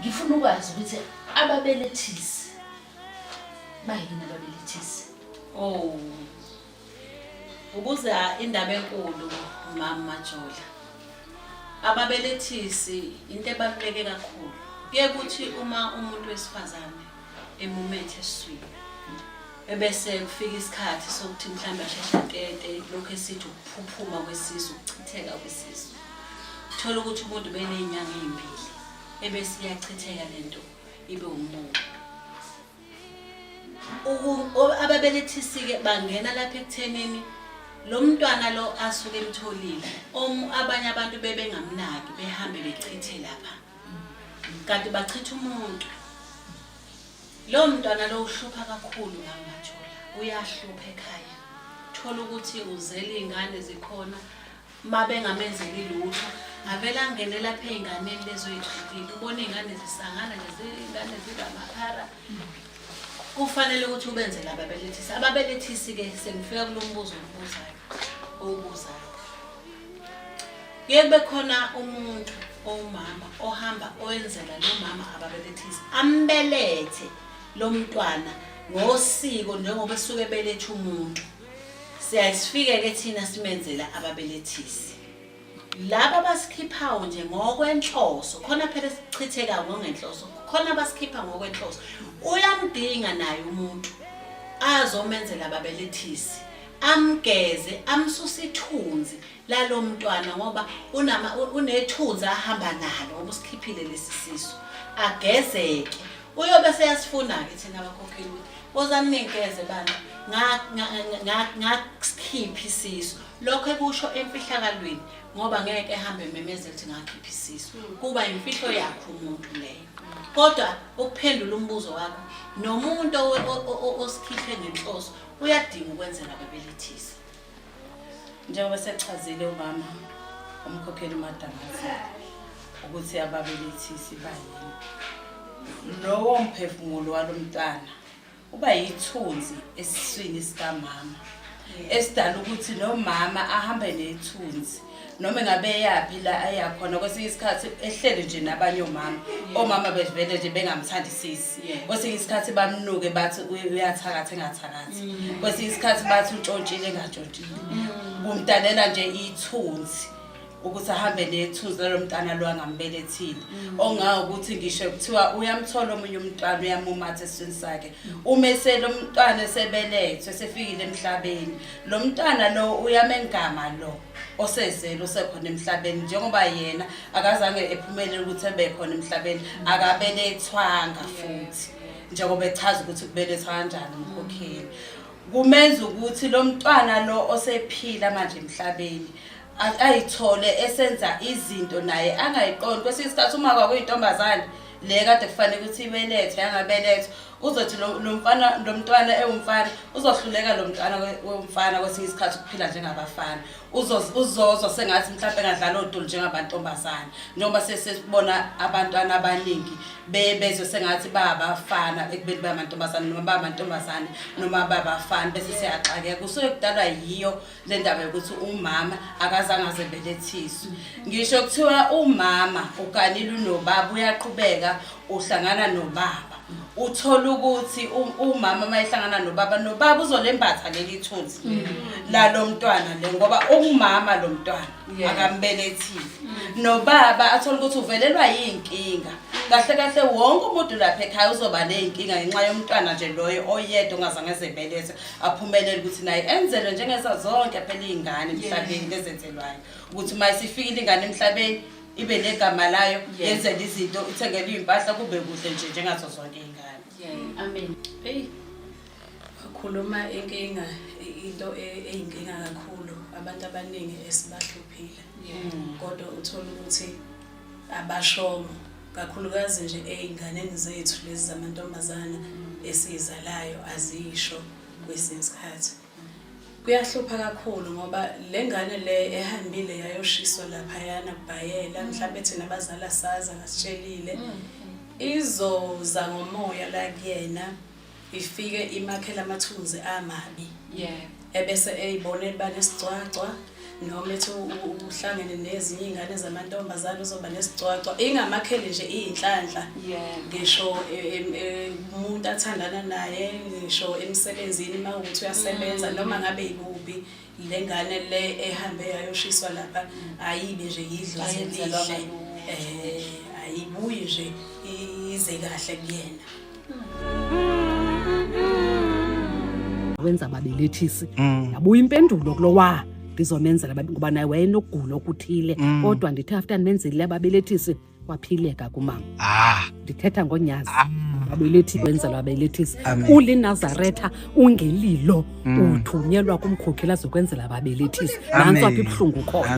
ngifuna ukwazi ukuthi ababelethisi bayini ababelethisi. Oh. Ubuza indaba enkulu mama Majola. Ababelethisi into ebaluleke kakhulu. Kuye kuthi uma umuntu wesifazane emumethe eswini ebese kufika isikhathi sokuthi mhlawumbe asheshe tete lokho esithi ukuphuphuma kwesisu, ukuchitheka kwesisu. Uthola ukuthi umuntu benezinyanga ezimbili ebese iyachitheka lento ibe umuntu. Ababelethisi ke bangena lapha ekuthenini lo mntwana lo asuke emtholile abanye abantu bebengamnaki behambe bechithe lapha kanti bachitha umuntu. Lo mntwana lo uhlupha kakhulu ngamajola, uyahlupha ekhaya. Thola ukuthi uzela izingane zikhona mabengamenzeli lutho avela angene lapha ezinganeni lezo ezichithile ubona izingane zisangana nezingane zingamaphara. Kufanele ukuthi ubenze laba ababelethisi. Ababelethisi ke sengifika kulombuzo obuzayo. Kube khona umuntu omama ohamba oyenzela lo mama ababelethisi ambelethe lo mntwana ngosiko njengoba esuke belethe umuntu. Siyasifike ke thina simenzela ababelethisi. Laba basikhiphayo nje ngokwenhloso khona phela sichitheka ngenhloso khona basikhipha ngokwenhloso. Uyamdinga naye umuntu azomenzela ababelethisi amgeze amsusa ithunzi lalo mntwana ngoba unethunzi ahamba nalo ngoba usikhiphile lesisiso agezeke. Uyobe seyasifuna ke thina abakhokheli ukuthi ozaninikeze bana ngakukhipha isiso. Lokho ekusho emfihlakalweni ngoba ngeke ehambe memezela ukuthi ngakhipha isiso. Kuba imfihlo yakho umuntu leyo. Kodwa ukuphendula umbuzo wakho nomuntu osikhiphe ngenhloso uyadinga ukwenzela ababelethisi. Njengoba sechazile umama umkhokheli uMadamazela ukuthi ababelethisi bayini. Lowo mphefumulo walomntwana uba yithunzi esiswini sikamama esidala ukuthi nomama ahambe nethunzi noma ngabe yapi la ayakhona kwesinye isikhathi ehlele nje nabanye omama bevele nje bengamthandisisi. Kwesinye isikhathi bamnuke bathi uyathakatha engathakathi. Kwesinye isikhathi bathi utshontshile engatshontshile. Kumdalela nje ithunzi ukuthi ahambe nethunzi lo mntana lo angambelethile. Ongawo ukuthi ngisho kuthiwa uyamthola omunye umntwana uyamumatha esiswini sakhe. Uma lo mntwana sebelethwe sefikile emhlabeni lo mntwana lo uyamengama lo osezelo sekhona emhlabeni njengoba yena akazange ephumelele ukuthi ebe khona emhlabeni akabelethwanga futhi njengoba echaza ukuthi kubelethwa kanjani umkhokheli. Kumenza ukuthi lo mntwana lo osephila manje emhlabeni ayithole esenza izinto naye angayiqondi. Kwesinye isikhathi uma kwakuyintombazane le kade kufanele ukuthi ibelethwe yangabelethwa uzothi lo mntwana ewumfana uzohluleka lo mntwana womfana kwesinye isikhathi ukuphila njengabafana. Uzozwa sengathi mhlawumbe engadlala odoli njengabantombazane njengoba sesibona abantwana abaningi bezwe sengathi babafana ekubeni bayamantombazane noma bayamantombazane noma babafana bese siyaxakeka. Kusuke kudalwa yiyo le ndaba yokuthi umama akazange azebelethiswe. Ngisho kuthiwa umama uganile unobaba uyaqhubeka uhlangana nobaba. Uthola ukuthi umama mayehlangana nobaba uzolembatha leli thunzi la lo mntwana le ngoba umama lo mntwana akambelethile. Nobaba athola ukuthi uvelelwa yinkinga. Kahle kahle wonke umuntu lapha ekhaya uzoba nezinkinga ngenxa yomntwana nje loyo oyedwa ongazange ezebelethe aphumelele ukuthi naye enzelwe njengeza zonke phela izingane emhlabeni lezenzelwayo ukuthi mayisifikile ingane emhlabeni ibe negama layo yenzela izinto ithengele impahla kube kuhle nje njengazo zonke izingane. Amen. Hey. Khuluma inkinga into eyinkinga kakhulu abantu abaningi esibahluphile. Kodwa uthola ukuthi abashomo kakhulukazi nje einganeni zethu lezi zamantombazana esizalayo azisho kwesinye isikhathi. Kuyahlupha kakhulu ngoba lengane le ehambile yayoshiswa lapha yana kubhayela mhlawumbe thina abazali saza ngasitshelile izoza ngomoya la kuyena ifike imakhela amathunzi amabi. Ebese eyibonela banesicwacwa noma ethi uhlangene nezinye iy'ngane zamantombazane uzoba nesigcwagcwa ingamakhele nje iy'nhlanhla ngisho umuntu athandana naye ngisho emsebenzini uma ukuthi uyasebenza noma ngabe yikuphi le ngane le ehambe yayoshiswa lapha ayibe nje yidlozi elihle ayibuyi nje ize kahle kuyena. Wenza ababelethisi yabuya impendulo kulowa ngizomenzela ngoba naye wayenokugula okuthile kodwa ndithi after ndimenzile ababelethisi kwaphileka kumama. Ndithetha ngonyazi ababelethi wenzela ababelethisi uLinazaretha ungelilo uthunyelwa kumkhokheli azokwenzela ababelethisi nantso apha ibuhlungu khona.